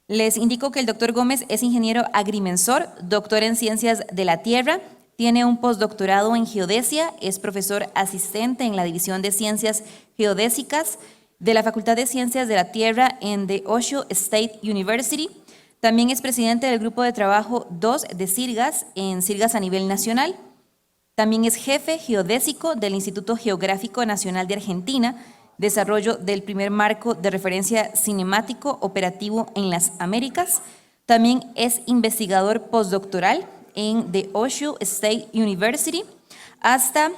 Les indico que el doctor Gómez es ingeniero agrimensor, doctor en ciencias de la tierra, tiene un postdoctorado en geodesia, es profesor asistente en la División de Ciencias Geodésicas de la Facultad de Ciencias de la Tierra en The Osho State University. También es presidente del Grupo de Trabajo 2 de CIRGAS en CIRGAS a nivel nacional. También es jefe geodésico del Instituto Geográfico Nacional de Argentina, desarrollo del primer marco de referencia cinemático operativo en las Américas. También es investigador postdoctoral en The Osho State University, hasta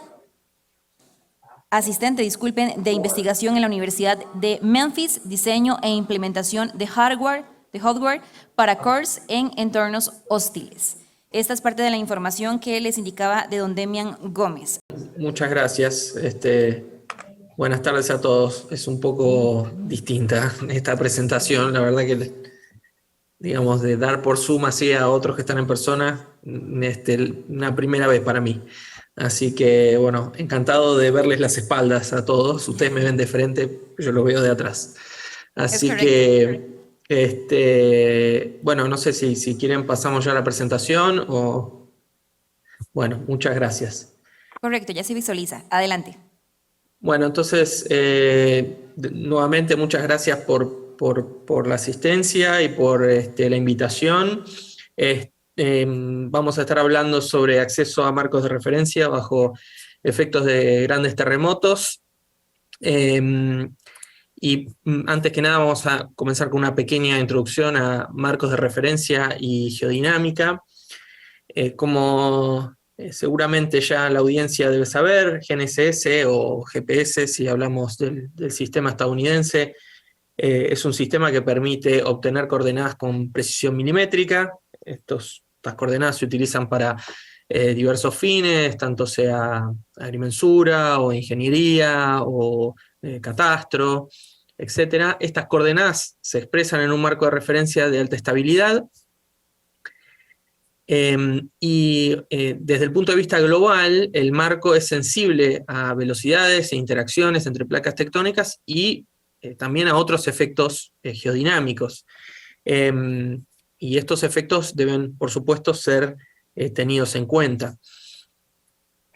asistente, de investigación en la Universidad de Memphis, diseño e implementación de hardware para CORS en entornos hostiles. Esta es parte de la información que les indicaba de don Demian Gómez. Muchas gracias. Buenas tardes a todos. Es un poco distinta esta presentación, la verdad que, digamos, de dar por Zoom así a otros que están en persona, una primera vez para mí. Así que, bueno, encantado de verles las espaldas a todos. Ustedes me ven de frente, yo los veo de atrás. Así que, bueno, no sé si quieren pasamos ya a la presentación o... Bueno, muchas gracias. Correcto, ya se visualiza. Adelante. Bueno, entonces, nuevamente muchas gracias por la asistencia y por la invitación. Vamos a estar hablando sobre acceso a marcos de referencia bajo efectos de grandes terremotos. Y antes que nada vamos a comenzar con una pequeña introducción a marcos de referencia y geodinámica. Como seguramente ya la audiencia debe saber, GNSS o GPS, si hablamos del sistema estadounidense, es un sistema que permite obtener coordenadas con precisión milimétrica. Estas coordenadas se utilizan para diversos fines, tanto sea agrimensura o ingeniería o catastro, etc. Estas coordenadas se expresan en un marco de referencia de alta estabilidad. Desde el punto de vista global, el marco es sensible a velocidades e interacciones entre placas tectónicas y también a otros efectos geodinámicos. Y estos efectos deben, por supuesto, ser tenidos en cuenta.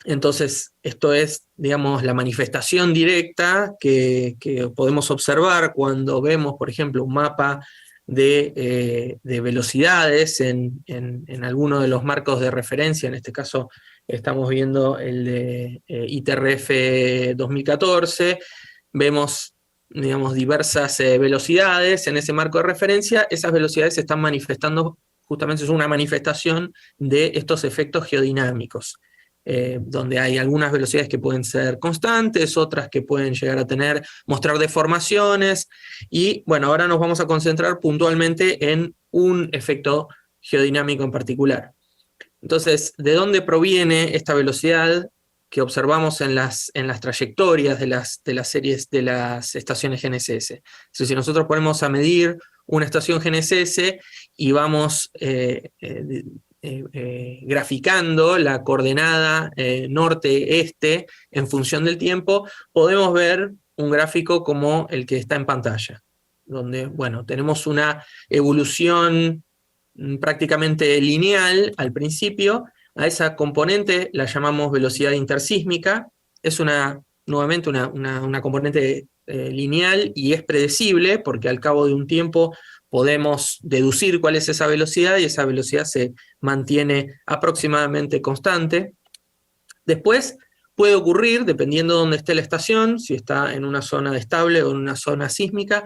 Entonces, esto es, digamos, la manifestación directa que podemos observar cuando vemos, por ejemplo, un mapa de velocidades en alguno de los marcos de referencia. En este caso estamos viendo el de ITRF 2014, vemos, digamos, diversas velocidades en ese marco de referencia. Esas velocidades se están manifestando, justamente es una manifestación de estos efectos geodinámicos, donde hay algunas velocidades que pueden ser constantes, otras que pueden llegar a mostrar deformaciones, y bueno, ahora nos vamos a concentrar puntualmente en un efecto geodinámico en particular. Entonces, ¿de dónde proviene esta velocidad que observamos en las trayectorias de las series de las estaciones GNSS? Entonces, si nosotros ponemos a medir una estación GNSS y vamos graficando la coordenada norte-este en función del tiempo, podemos ver un gráfico como el que está en pantalla, donde, bueno, tenemos una evolución prácticamente lineal al principio. A esa componente la llamamos velocidad intersísmica. Es nuevamente una componente lineal y es predecible, porque al cabo de un tiempo podemos deducir cuál es esa velocidad y esa velocidad se mantiene aproximadamente constante. Después puede ocurrir, dependiendo de dónde esté la estación, si está en una zona estable o en una zona sísmica,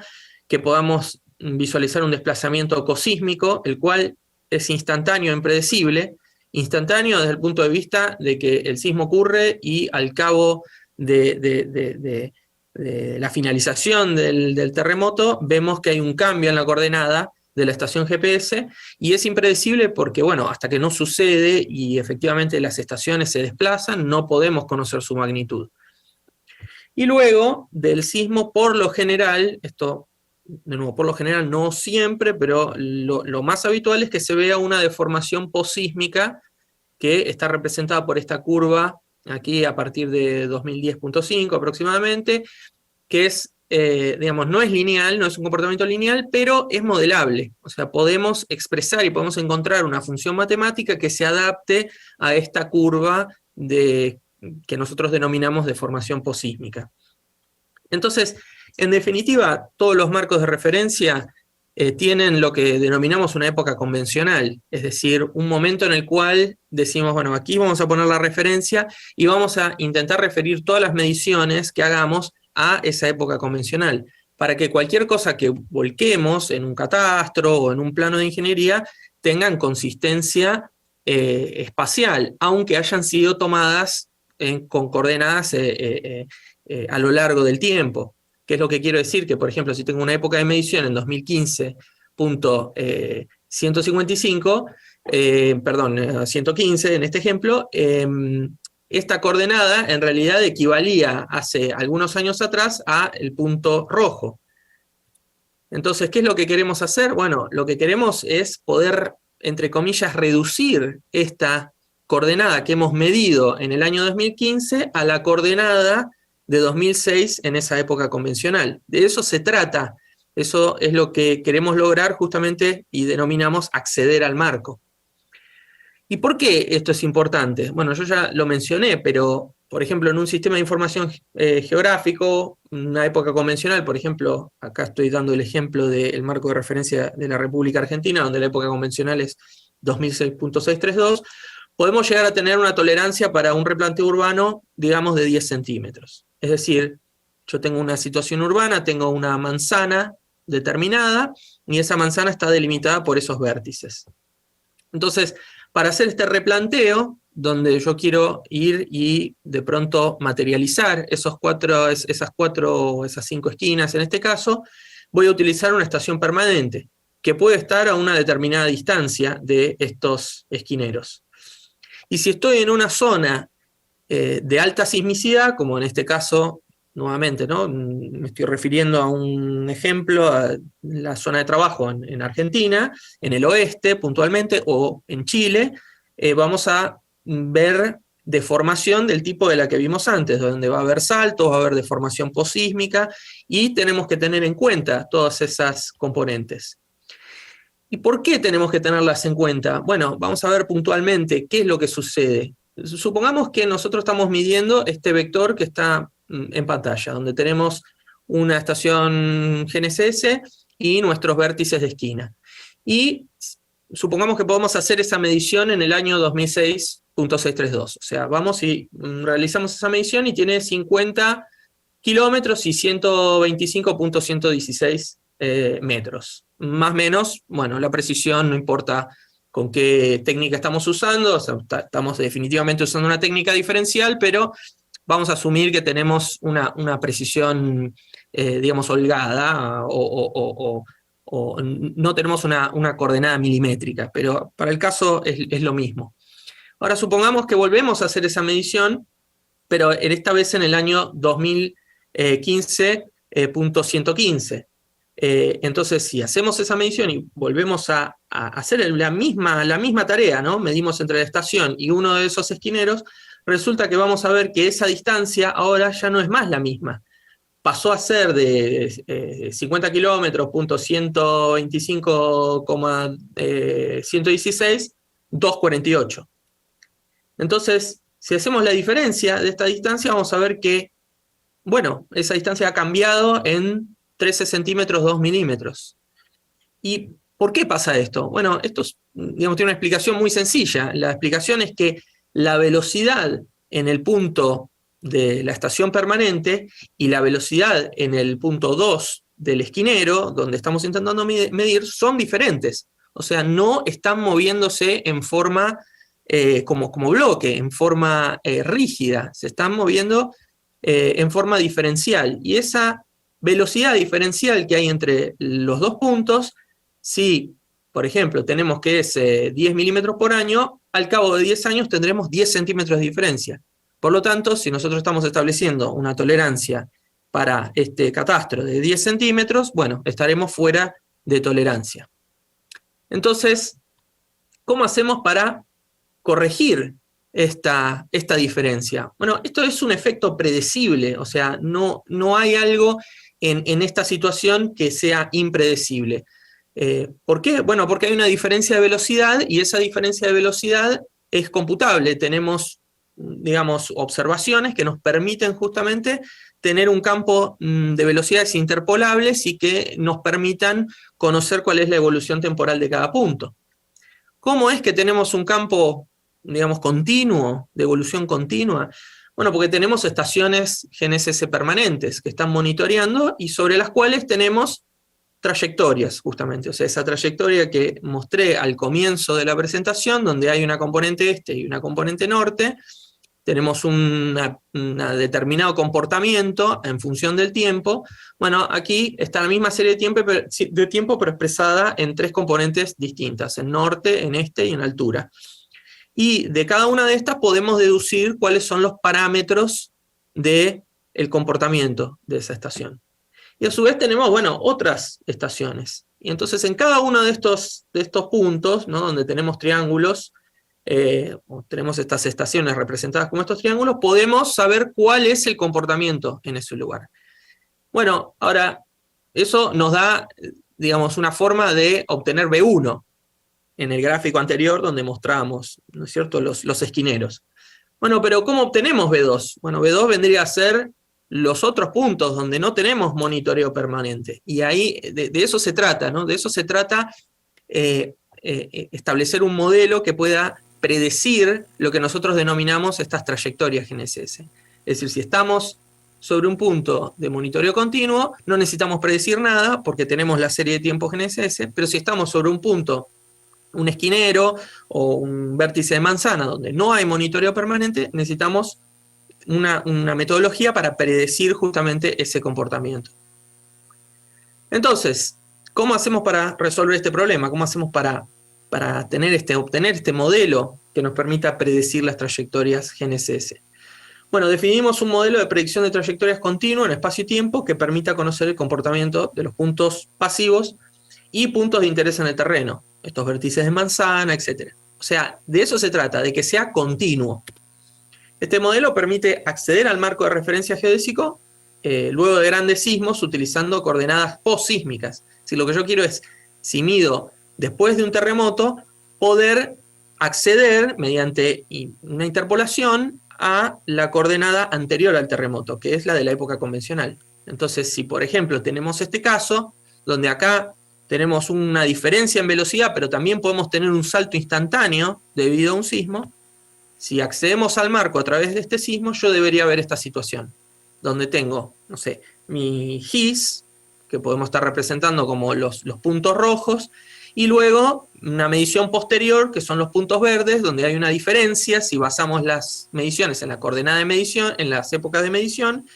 que podamos visualizar un desplazamiento cosísmico, el cual es instantáneo e impredecible. Instantáneo desde el punto de vista de que el sismo ocurre y al cabo de la finalización del terremoto, vemos que hay un cambio en la coordenada de la estación GPS, y es impredecible porque, bueno, hasta que no sucede y efectivamente las estaciones se desplazan, no podemos conocer su magnitud. Y luego del sismo, por lo general, esto, de nuevo, por lo general no siempre, pero lo más habitual es que se vea una deformación posísmica que está representada por esta curva aquí a partir de 2010.5 aproximadamente, que es digamos, no es lineal, no es un comportamiento lineal, pero es modelable. O sea, podemos expresar y podemos encontrar una función matemática que se adapte a esta curva que nosotros denominamos deformación posísmica. Entonces, en definitiva, todos los marcos de referencia tienen lo que denominamos una época convencional, es decir, un momento en el cual decimos, bueno, aquí vamos a poner la referencia y vamos a intentar referir todas las mediciones que hagamos a esa época convencional, para que cualquier cosa que volquemos en un catastro o en un plano de ingeniería tengan consistencia espacial, aunque hayan sido tomadas con coordenadas a lo largo del tiempo. ¿Qué es lo que quiero decir? Que, por ejemplo, si tengo una época de medición en 2015.155, 115 en este ejemplo, esta coordenada en realidad equivalía hace algunos años atrás al punto rojo. Entonces, ¿qué es lo que queremos hacer? Bueno, lo que queremos es poder, entre comillas, reducir esta coordenada que hemos medido en el año 2015 a la coordenada de 2006 en esa época convencional. De eso se trata, eso es lo que queremos lograr justamente y denominamos acceder al marco. ¿Y por qué esto es importante? Bueno, yo ya lo mencioné, pero por ejemplo en un sistema de información geográfico, una época convencional, por ejemplo, acá estoy dando el ejemplo del marco de referencia de la República Argentina, donde la época convencional es 2006.632, podemos llegar a tener una tolerancia para un replanteo urbano, digamos, de 10 centímetros. Es decir, yo tengo una situación urbana, tengo una manzana determinada, y esa manzana está delimitada por esos vértices. Entonces, para hacer este replanteo, donde yo quiero ir y de pronto materializar esas 5 esquinas en este caso, voy a utilizar una estación permanente, que puede estar a una determinada distancia de estos esquineros. Y si estoy en una zona de alta sismicidad, como en este caso, nuevamente, ¿no? Me estoy refiriendo a un ejemplo, a la zona de trabajo en Argentina, en el oeste puntualmente, o en Chile, vamos a ver deformación del tipo de la que vimos antes, donde va a haber saltos, va a haber deformación posísmica, y tenemos que tener en cuenta todas esas componentes. ¿Y por qué tenemos que tenerlas en cuenta? Bueno, vamos a ver puntualmente qué es lo que sucede. Supongamos que nosotros estamos midiendo este vector que está en pantalla, donde tenemos una estación GNSS y nuestros vértices de esquina. Y supongamos que podemos hacer esa medición en el año 2006.632. O sea, vamos y realizamos esa medición y tiene 50 kilómetros y 125.116 metros. Más o menos, bueno, la precisión no importa con qué técnica estamos usando, o sea, estamos definitivamente usando una técnica diferencial, pero vamos a asumir que tenemos una precisión, digamos, holgada, o no tenemos una coordenada milimétrica, pero para el caso es lo mismo. Ahora supongamos que volvemos a hacer esa medición, pero esta vez en el año 2015.115. Entonces, si hacemos esa medición y volvemos a hacer la misma tarea, ¿no? Medimos entre la estación y uno de esos esquineros, resulta que vamos a ver que esa distancia ahora ya no es más la misma. Pasó a ser de 50 kilómetros, punto 125,116, 248. Entonces, si hacemos la diferencia de esta distancia, vamos a ver que, bueno, esa distancia ha cambiado en 13 centímetros, 2 milímetros. ¿Y por qué pasa esto? Bueno, esto digamos, tiene una explicación muy sencilla. La explicación es que la velocidad en el punto de la estación permanente y la velocidad en el punto 2 del esquinero, donde estamos intentando medir, son diferentes. O sea, no están moviéndose en forma como bloque, en forma rígida. Se están moviendo en forma diferencial. Y esa velocidad diferencial que hay entre los dos puntos, si, por ejemplo, tenemos que es 10 milímetros por año, al cabo de 10 años tendremos 10 centímetros de diferencia. Por lo tanto, si nosotros estamos estableciendo una tolerancia para este catastro de 10 centímetros, bueno, estaremos fuera de tolerancia. Entonces, ¿cómo hacemos para corregir esta diferencia? Bueno, esto es un efecto predecible, o sea, no hay algo en esta situación que sea impredecible. ¿Por qué? Bueno, porque hay una diferencia de velocidad y esa diferencia de velocidad es computable. Tenemos, digamos, observaciones que nos permiten justamente tener un campo de velocidades interpolables y que nos permitan conocer cuál es la evolución temporal de cada punto. ¿Cómo es que tenemos un campo, digamos, continuo, de evolución continua? Bueno, porque tenemos estaciones GNSS permanentes que están monitoreando y sobre las cuales tenemos trayectorias, justamente. O sea, esa trayectoria que mostré al comienzo de la presentación, donde hay una componente este y una componente norte, tenemos un determinado comportamiento en función del tiempo. Bueno, aquí está la misma serie de tiempo, pero expresada en tres componentes distintas, en norte, en este y en altura. Y de cada una de estas podemos deducir cuáles son los parámetros del comportamiento de esa estación. Y a su vez tenemos, bueno, otras estaciones. Y entonces en cada uno de estos puntos, ¿no?, donde tenemos triángulos, o tenemos estas estaciones representadas como estos triángulos, podemos saber cuál es el comportamiento en ese lugar. Bueno, ahora, eso nos da, digamos, una forma de obtener B1 en el gráfico anterior donde mostrábamos, ¿no es cierto?, los esquineros. Bueno, pero ¿cómo obtenemos B2? Bueno, B2 vendría a ser los otros puntos donde no tenemos monitoreo permanente. Y ahí de eso se trata, ¿no? De eso se trata establecer un modelo que pueda predecir lo que nosotros denominamos estas trayectorias GNSS. Es decir, si estamos sobre un punto de monitoreo continuo, no necesitamos predecir nada porque tenemos la serie de tiempo GNSS, pero si estamos sobre un punto, un esquinero o un vértice de manzana donde no hay monitoreo permanente, necesitamos una metodología para predecir justamente ese comportamiento. Entonces, ¿cómo hacemos para resolver este problema? ¿Cómo hacemos para obtener este modelo que nos permita predecir las trayectorias GNSS? Bueno, definimos un modelo de predicción de trayectorias continuo en espacio y tiempo que permita conocer el comportamiento de los puntos pasivos y puntos de interés en el terreno, estos vértices de manzana, etc. O sea, de eso se trata, de que sea continuo. Este modelo permite acceder al marco de referencia geodésico luego de grandes sismos utilizando coordenadas posísmicas. Si lo que yo quiero es, si mido después de un terremoto, poder acceder mediante una interpolación a la coordenada anterior al terremoto, que es la de la época convencional. Entonces, si por ejemplo tenemos este caso, donde acá tenemos una diferencia en velocidad, pero también podemos tener un salto instantáneo debido a un sismo, si accedemos al marco a través de este sismo, yo debería ver esta situación, donde tengo, no sé, mi GIS, que podemos estar representando como los puntos rojos, y luego una medición posterior, que son los puntos verdes, donde hay una diferencia si basamos las mediciones en la coordenada de medición, en las épocas de medición,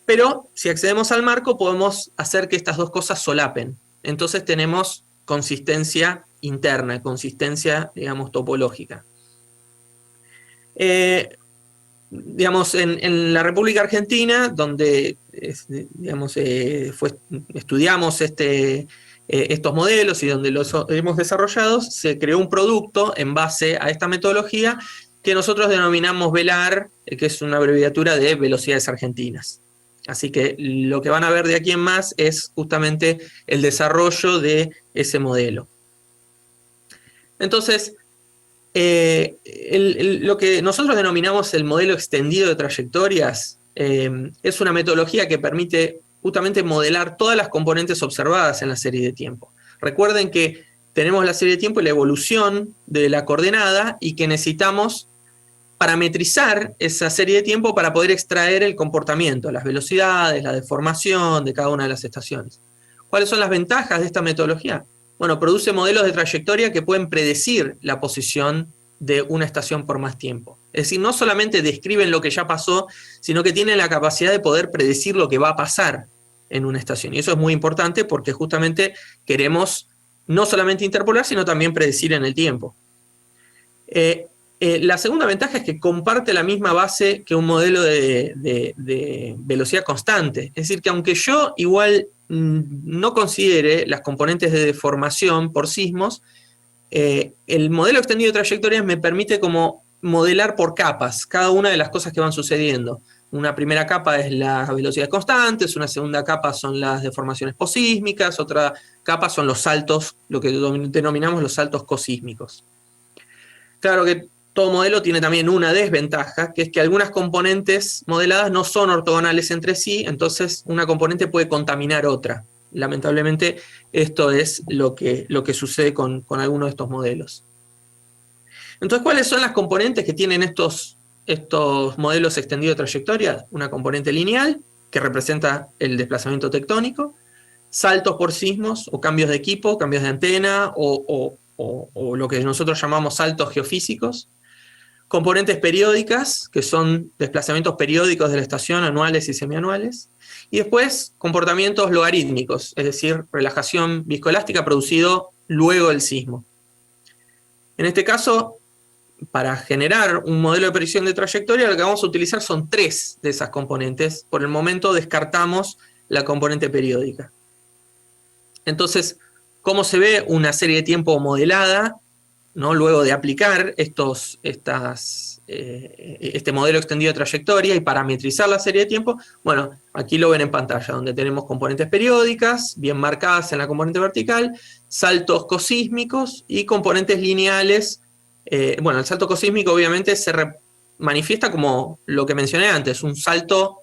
pero si accedemos al marco podemos hacer que estas dos cosas solapen. Entonces tenemos consistencia interna, consistencia, digamos, topológica. Digamos, en la República Argentina, donde digamos, estudiamos estos modelos y donde los hemos desarrollado, se creó un producto en base a esta metodología que nosotros denominamos VELAR, que es una abreviatura de velocidades argentinas. Así que lo que van a ver de aquí en más es justamente el desarrollo de ese modelo. Entonces, lo que nosotros denominamos el modelo extendido de trayectorias es una metodología que permite justamente modelar todas las componentes observadas en la serie de tiempo. Recuerden que tenemos la serie de tiempo y la evolución de la coordenada y que necesitamos parametrizar esa serie de tiempo para poder extraer el comportamiento, las velocidades, la deformación de cada una de las estaciones. ¿Cuáles son las ventajas de esta metodología? Bueno, produce modelos de trayectoria que pueden predecir la posición de una estación por más tiempo. Es decir, no solamente describen lo que ya pasó, sino que tienen la capacidad de poder predecir lo que va a pasar en una estación. Y eso es muy importante porque justamente queremos no solamente interpolar, sino también predecir en el tiempo. La segunda ventaja es que comparte la misma base que un modelo de velocidad constante. Es decir, que aunque yo igual no considere las componentes de deformación por sismos, el modelo extendido de trayectorias me permite como modelar por capas cada una de las cosas que van sucediendo. una primera capa es las velocidades constantes, una segunda capa son las deformaciones posísmicas, otra capa son los saltos, lo que denominamos los saltos cosísmicos. Claro que todo modelo tiene también una desventaja, que es que algunas componentes modeladas no son ortogonales entre sí, entonces una componente puede contaminar otra. Lamentablemente, esto es lo que sucede con algunos de estos modelos. Entonces, ¿cuáles son las componentes que tienen estos modelos extendidos de trayectoria? Una componente lineal, que representa el desplazamiento tectónico, saltos por sismos o cambios de equipo, cambios de antena o lo que nosotros llamamos saltos geofísicos, componentes periódicas, que son desplazamientos periódicos de la estación, anuales y semianuales, y después comportamientos logarítmicos, es decir, relajación viscoelástica producido luego del sismo. En este caso, para generar un modelo de predicción de trayectoria, lo que vamos a utilizar son 3 de esas componentes. Por el momento descartamos la componente periódica. Entonces, ¿cómo se ve una serie de tiempo modelada, ¿no? Luego de aplicar este modelo extendido de trayectoria y parametrizar la serie de tiempo? Bueno, aquí lo ven en pantalla, donde tenemos componentes periódicas, bien marcadas en la componente vertical, saltos cosísmicos y componentes lineales. Bueno, el salto cosísmico obviamente se manifiesta como lo que mencioné antes, un salto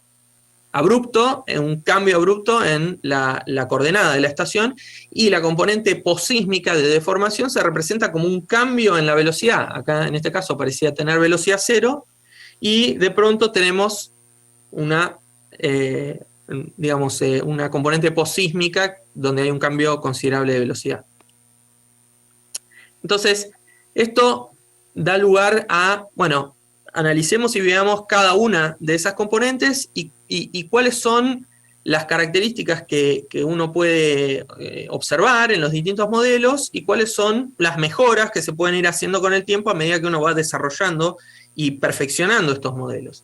abrupto, un cambio abrupto en la coordenada de la estación, y la componente posísmica de deformación se representa como un cambio en la velocidad. Acá en este caso parecía tener velocidad 0, y de pronto tenemos una componente posísmica donde hay un cambio considerable de velocidad. Entonces, esto da lugar a, bueno, analicemos y veamos cada una de esas componentes y cuáles son las características que uno puede observar en los distintos modelos y cuáles son las mejoras que se pueden ir haciendo con el tiempo a medida que uno va desarrollando y perfeccionando estos modelos.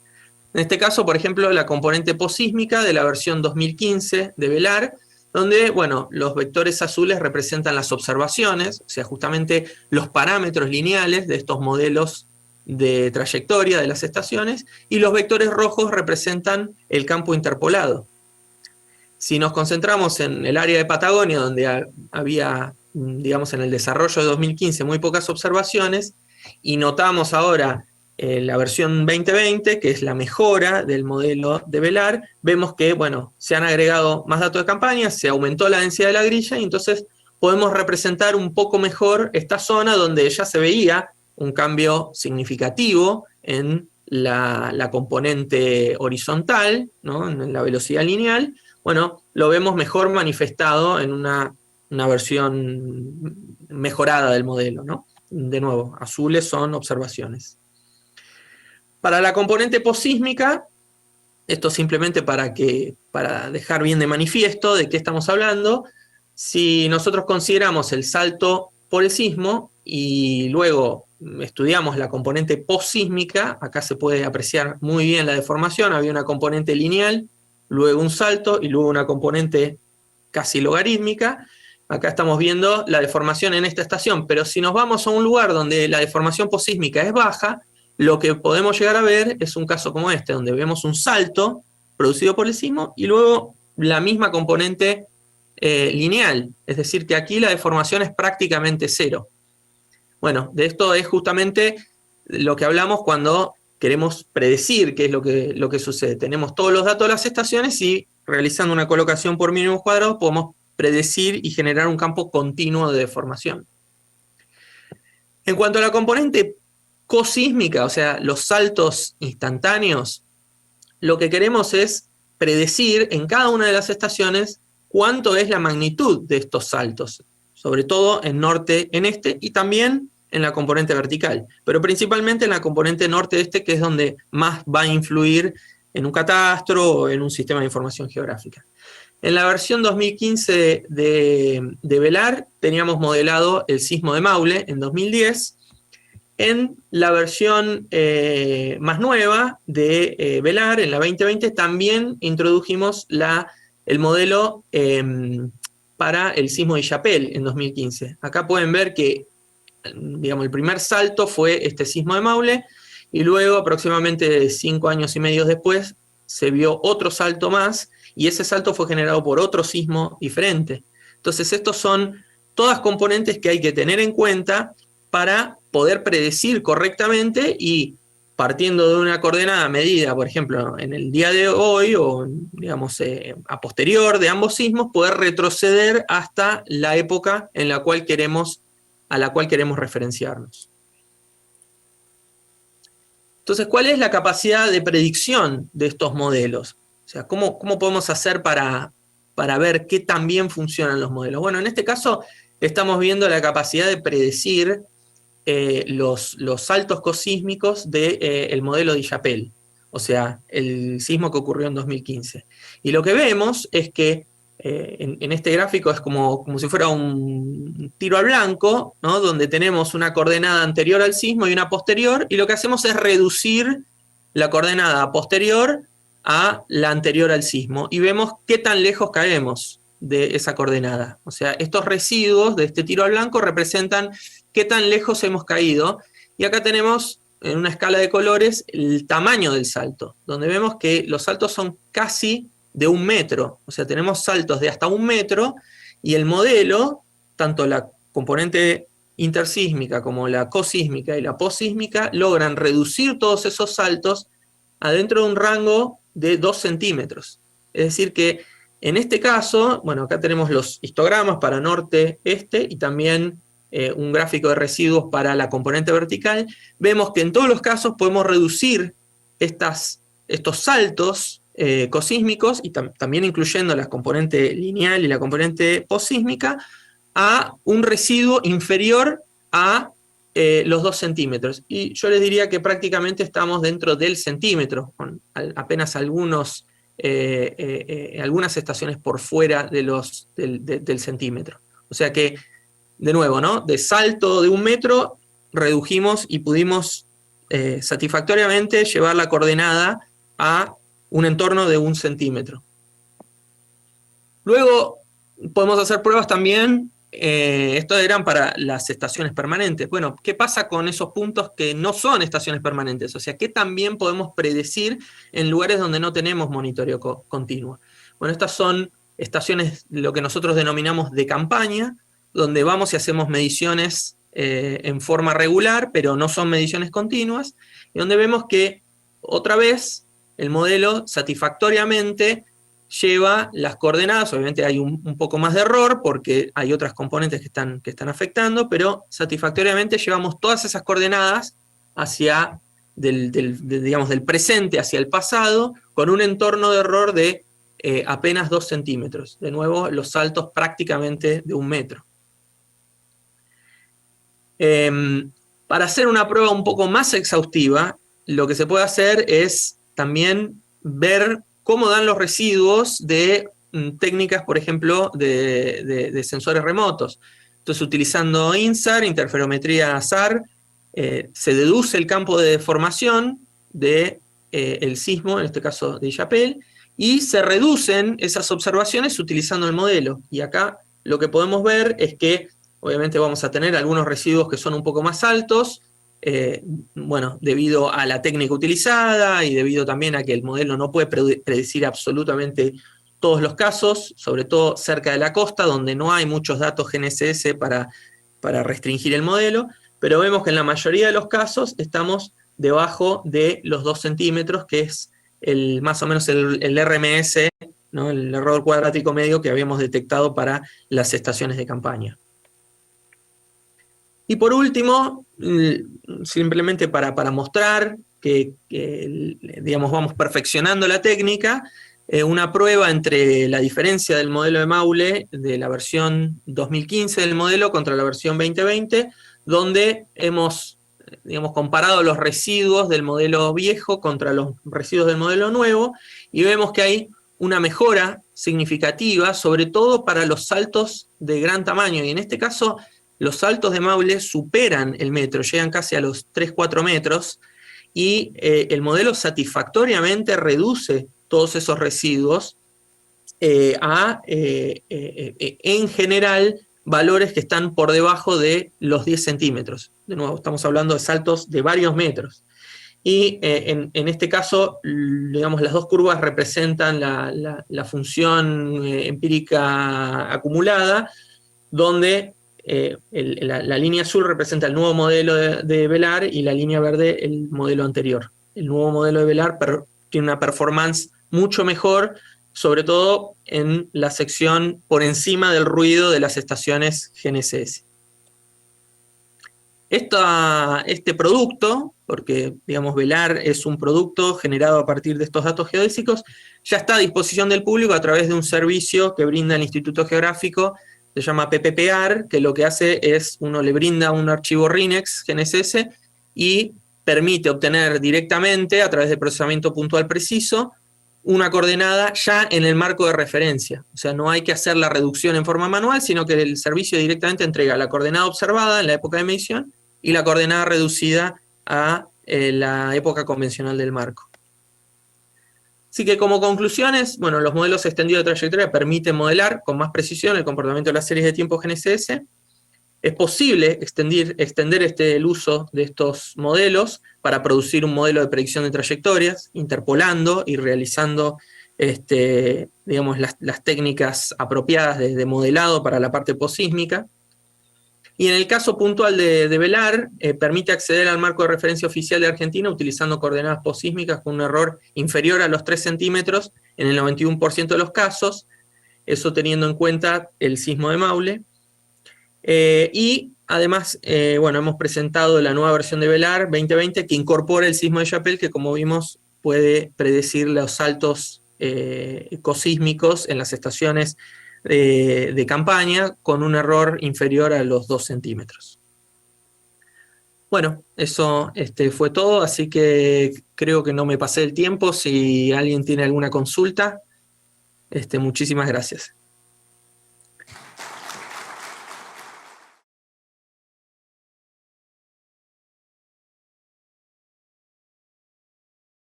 En este caso, por ejemplo, la componente posísmica de la versión 2015 de VELAR, donde, bueno, los vectores azules representan las observaciones, o sea, justamente los parámetros lineales de estos modelos de trayectoria de las estaciones, y los vectores rojos representan el campo interpolado. Si nos concentramos en el área de Patagonia, donde había, digamos, en el desarrollo de 2015 muy pocas observaciones, y notamos ahora la versión 2020, que es la mejora del modelo de VELAR, vemos que, bueno, se han agregado más datos de campaña, se aumentó la densidad de la grilla, y entonces podemos representar un poco mejor esta zona donde ya se veía un cambio significativo en la componente horizontal, ¿no? En la velocidad lineal. Bueno, lo vemos mejor manifestado en una versión mejorada del modelo, ¿no? De nuevo, azules son observaciones. Para la componente posísmica, esto simplemente para dejar bien de manifiesto de qué estamos hablando, si nosotros consideramos el salto por el sismo y luego estudiamos la componente posísmica, acá se puede apreciar muy bien la deformación, había una componente lineal, luego un salto y luego una componente casi logarítmica. Acá estamos viendo la deformación en esta estación, pero si nos vamos a un lugar donde la deformación posísmica es baja, lo que podemos llegar a ver es un caso como este, donde vemos un salto producido por el sismo y luego la misma componente lineal, es decir, que aquí la deformación es prácticamente 0. Bueno, de esto es justamente lo que hablamos cuando queremos predecir qué es lo que sucede. Tenemos todos los datos de las estaciones y realizando una colocación por mínimos cuadrados podemos predecir y generar un campo continuo de deformación. En cuanto a la componente cosísmica, o sea, los saltos instantáneos, lo que queremos es predecir en cada una de las estaciones cuánto es la magnitud de estos saltos, sobre todo en norte, en este, y también en la componente vertical, pero principalmente en la componente norte-este, que es donde más va a influir en un catastro o en un sistema de información geográfica. En la versión 2015 de VELAR teníamos modelado el sismo de Maule en 2010. En la versión más nueva de VELAR, en la 2020, también introdujimos el modelo para el sismo de Illapel en 2015. Acá pueden ver que, digamos, el primer salto fue este sismo de Maule, y luego, aproximadamente 5 años y medio después, se vio otro salto más, y ese salto fue generado por otro sismo diferente. Entonces, estos son todas componentes que hay que tener en cuenta para poder predecir correctamente y partiendo de una coordenada medida, por ejemplo, en el día de hoy o, digamos, a posterior de ambos sismos, poder retroceder hasta la época en la cual a la cual queremos referenciarnos. Entonces, ¿cuál es la capacidad de predicción de estos modelos? O sea, ¿cómo podemos hacer para ver qué tan bien funcionan los modelos? Bueno, en este caso estamos viendo la capacidad de predecir los saltos cosísmicos del modelo de Illapel, o sea, el sismo que ocurrió en 2015. Y lo que vemos es que en este gráfico es como si fuera un tiro al blanco, ¿no? Donde tenemos una coordenada anterior al sismo y una posterior, y lo que hacemos es reducir la coordenada posterior a la anterior al sismo, y vemos qué tan lejos caemos de esa coordenada. O sea, estos residuos de este tiro al blanco representan qué tan lejos hemos caído, y acá tenemos en una escala de colores el tamaño del salto, donde vemos que los saltos son casi de 1 metro, o sea, tenemos saltos de hasta 1 metro, y el modelo, tanto la componente intersísmica como la cosísmica y la posísmica, logran reducir todos esos saltos adentro de un rango de 2 centímetros. Es decir que en este caso, bueno, acá tenemos los histogramas para norte, este, y también un gráfico de residuos para la componente vertical. Vemos que en todos los casos podemos reducir estos saltos cosísmicos, y también incluyendo la componente lineal y la componente posísmica, a un residuo inferior a los 2 centímetros. Y yo les diría que prácticamente estamos dentro del centímetro, con apenas algunas estaciones por fuera del centímetro. O sea que, de nuevo, ¿no? De salto de 1 metro, redujimos y pudimos satisfactoriamente llevar la coordenada a un entorno de 1 centímetro. Luego podemos hacer pruebas también, esto eran para las estaciones permanentes. Bueno, ¿qué pasa con esos puntos que no son estaciones permanentes? O sea, ¿qué también podemos predecir en lugares donde no tenemos monitoreo continuo? Bueno, estas son estaciones, lo que nosotros denominamos de campaña, donde vamos y hacemos mediciones en forma regular, pero no son mediciones continuas, y donde vemos que, otra vez, el modelo satisfactoriamente lleva las coordenadas. Obviamente hay un poco más de error porque hay otras componentes que están afectando, pero satisfactoriamente llevamos todas esas coordenadas hacia digamos, del presente hacia el pasado, con un entorno de error de apenas 2 centímetros. De nuevo, los saltos prácticamente de 1 metro. Para hacer una prueba un poco más exhaustiva, lo que se puede hacer es también ver cómo dan los residuos de técnicas, por ejemplo, de sensores remotos. Entonces, utilizando INSAR, interferometría SAR, se deduce el campo de deformación del sismo, en este caso de Illapel, y se reducen esas observaciones utilizando el modelo. Y acá lo que podemos ver es que obviamente vamos a tener algunos residuos que son un poco más altos, bueno, debido a la técnica utilizada y debido también a que el modelo no puede predecir absolutamente todos los casos, sobre todo cerca de la costa, donde no hay muchos datos GNSS para restringir el modelo, pero vemos que en la mayoría de los casos estamos debajo de los 2 centímetros, que es más o menos el RMS, ¿no? El error cuadrático medio que habíamos detectado para las estaciones de campaña. Y por último, simplemente para mostrar que digamos, vamos perfeccionando la técnica, una prueba entre la diferencia del modelo de Maule de la versión 2015 del modelo contra la versión 2020, donde hemos, digamos, comparado los residuos del modelo viejo contra los residuos del modelo nuevo, y vemos que hay una mejora significativa, sobre todo para los saltos de gran tamaño, y en este caso los saltos de Maule superan el metro, llegan casi a los 3-4 metros, y el modelo satisfactoriamente reduce todos esos residuos en general, valores que están por debajo de los 10 centímetros. De nuevo, estamos hablando de saltos de varios metros. y en este caso, digamos, las dos curvas representan la función empírica acumulada, donde la línea azul representa el nuevo modelo de velar y la línea verde el modelo anterior. El nuevo modelo de velar tiene una performance mucho mejor, sobre todo en la sección por encima del ruido de las estaciones GNSS. Este producto, porque digamos velar es un producto generado a partir de estos datos geodésicos, ya está a disposición del público a través de un servicio que brinda el Instituto Geográfico, se llama PPPAR, que lo que hace es, uno le brinda un archivo RINEX GNSS y permite obtener directamente, a través de procesamiento puntual preciso, una coordenada ya en el marco de referencia. O sea, no hay que hacer la reducción en forma manual, sino que el servicio directamente entrega la coordenada observada en la época de medición y la coordenada reducida a la época convencional del marco. Así que como conclusiones, bueno, los modelos extendidos de trayectoria permiten modelar con más precisión el comportamiento de las series de tiempo GNSS. Es posible extender el uso de estos modelos para producir un modelo de predicción de trayectorias, interpolando y realizando digamos, las técnicas apropiadas de modelado para la parte posísmica. Y en el caso puntual de velar, permite acceder al marco de referencia oficial de Argentina utilizando coordenadas posísmicas con un error inferior a los 3 centímetros en el 91% de los casos, eso teniendo en cuenta el sismo de Maule. Y además, bueno, hemos presentado la nueva versión de velar 2020 que incorpora el sismo de Chapel, que como vimos puede predecir los saltos ecosísmicos en las estaciones de campaña con un error inferior a los 2 centímetros. Bueno, eso fue todo, así que creo que no me pasé el tiempo. Si alguien tiene alguna consulta, muchísimas gracias.